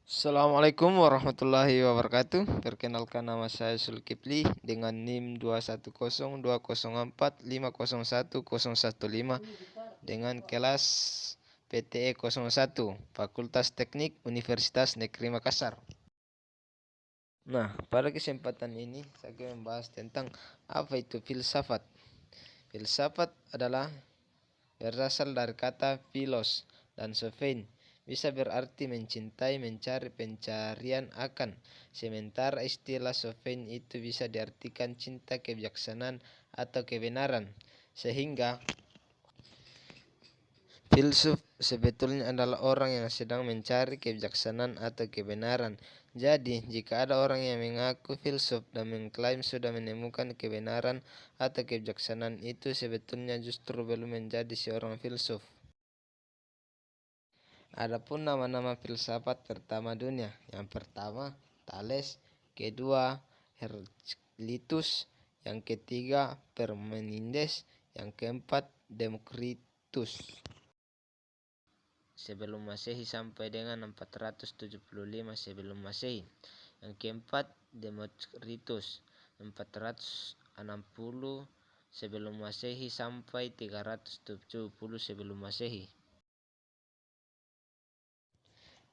Assalamualaikum warahmatullahi wabarakatuh. Perkenalkan, nama saya Zulkifli dengan NIM 2102004501015 dengan kelas PTE 01 Fakultas Teknik Universitas Negeri Makassar. Nah, pada kesempatan ini saya akan membahas tentang apa itu filsafat. Filsafat adalah berasal dari kata philos dan sophein, bisa berarti mencintai, mencari, pencarian akan. Sementara istilah sophein itu bisa diartikan cinta, kebijaksanaan, atau kebenaran. Sehingga filsuf sebetulnya adalah orang yang sedang mencari kebijaksanaan atau kebenaran. Jadi, jika ada orang yang mengaku filsuf dan mengklaim sudah menemukan kebenaran atau kebijaksanaan, itu sebetulnya justru belum menjadi seorang filsuf. Adapun nama-nama filsafat pertama dunia, yang pertama Thales, kedua Heraklitus, yang ketiga Parmenides, yang keempat Demokritus. Sebelum Masehi sampai dengan 475 sebelum Masehi. Yang keempat Demokritus, 460 sebelum Masehi sampai 370 sebelum Masehi.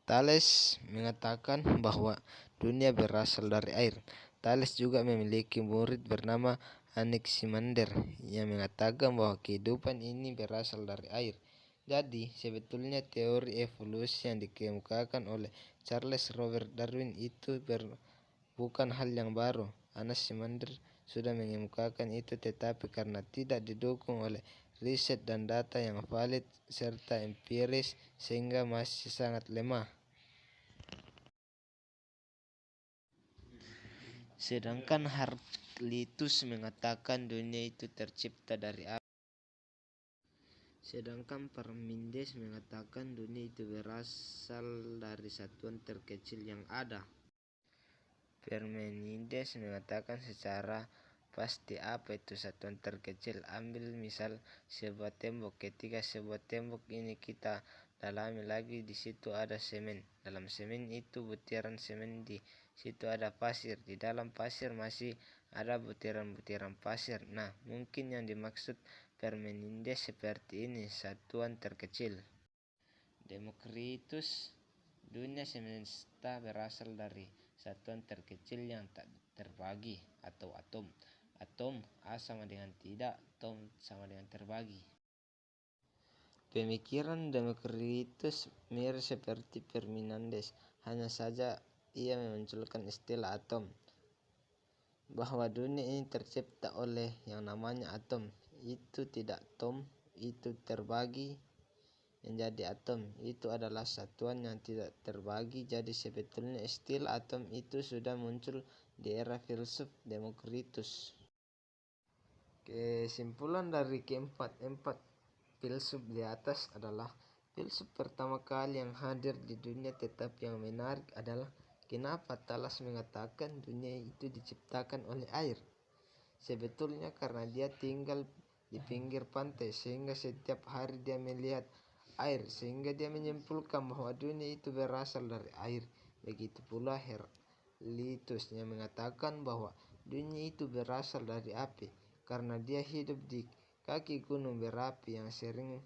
Thales mengatakan bahwa dunia berasal dari air. Thales juga memiliki murid bernama Anaximander yang mengatakan bahwa kehidupan ini berasal dari air. Jadi, sebetulnya teori evolusi yang dikemukakan oleh Charles Robert Darwin itu bukan hal yang baru. Anaximander sudah mengemukakan itu, tetapi karena tidak didukung oleh riset dan data yang valid serta empiris, sehingga masih sangat lemah. Sedangkan Heraklitus mengatakan dunia itu tercipta dari api. Sedangkan Parmenides mengatakan dunia itu berasal dari satuan terkecil yang ada. Parmenides mengatakan secara pasti apa itu satuan terkecil. Ambil misal sebuah tembok. Ketika sebuah tembok ini kita dalami lagi, di situ ada semen. Dalam semen itu butiran semen, di situ ada pasir. Di dalam pasir masih ada butiran-butiran pasir. Nah, mungkin yang dimaksud Parmenides seperti ini, satuan terkecil. Demokritus, dunia semesta berasal dari satuan terkecil yang tak terbagi atau atom. Atom A sama dengan tidak, atom sama dengan terbagi. Pemikiran Demokritus mirip seperti Parmenides, hanya saja ia memunculkan istilah atom, bahwa dunia ini tercipta oleh yang namanya atom. Itu tidak atom, itu terbagi menjadi atom. Itu adalah satuan yang tidak terbagi. Jadi sebetulnya istilah atom itu sudah muncul di era filsuf Demokritus. Kesimpulan dari keempat filsuf di atas adalah filsuf pertama kali yang hadir di dunia. Tetapi yang menarik adalah kenapa Thales mengatakan dunia itu diciptakan oleh air. Sebetulnya karena dia tinggal di pinggir pantai, sehingga setiap hari dia melihat air, sehingga dia menyimpulkan bahwa dunia itu berasal dari air. Begitu pula Heraklitus yang mengatakan bahwa dunia itu berasal dari api, karena dia hidup di kaki gunung berapi yang sering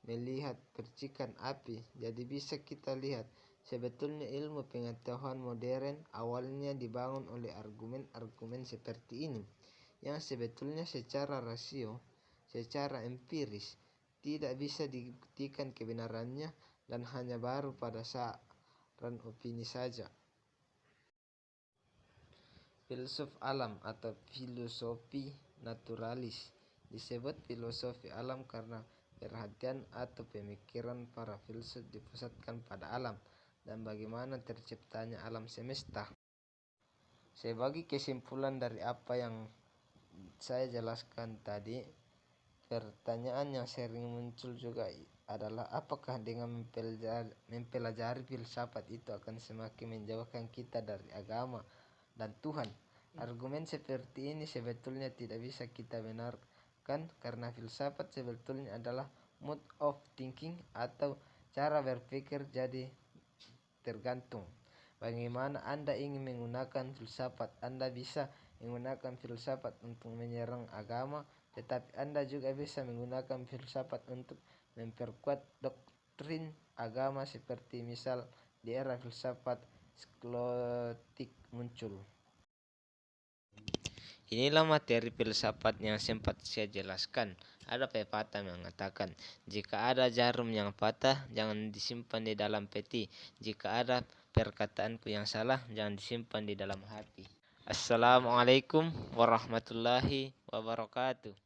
melihat percikan api. Jadi bisa kita lihat sebetulnya ilmu pengetahuan modern awalnya dibangun oleh argumen-argumen seperti ini, yang sebetulnya secara rasio, secara empiris tidak bisa dibuktikan kebenarannya dan hanya baru pada saran opini saja. Filsuf alam atau filosofi naturalis disebut filosofi alam karena perhatian atau pemikiran para filsuf dipusatkan pada alam dan bagaimana terciptanya alam semesta. Sebagai kesimpulan dari apa yang saya jelaskan tadi, pertanyaan yang sering muncul juga adalah apakah dengan mempelajari filsafat itu akan semakin menjauhkan kita dari agama dan Tuhan. Argumen seperti ini sebetulnya tidak bisa kita benarkan, karena filsafat sebetulnya adalah mode of thinking atau cara berpikir. Jadi tergantung bagaimana Anda ingin menggunakan filsafat. Anda bisa menggunakan filsafat untuk menyerang agama, tetapi Anda juga bisa menggunakan filsafat untuk memperkuat doktrin agama, seperti misal di era filsafat sklotik muncul. Inilah materi filsafat yang sempat saya jelaskan. Ada pepatah mengatakan, jika ada jarum yang patah, jangan disimpan di dalam peti. Jika ada perkataanku yang salah, jangan disimpan di dalam hati. Assalamualaikum warahmatullahi wabarakatuh.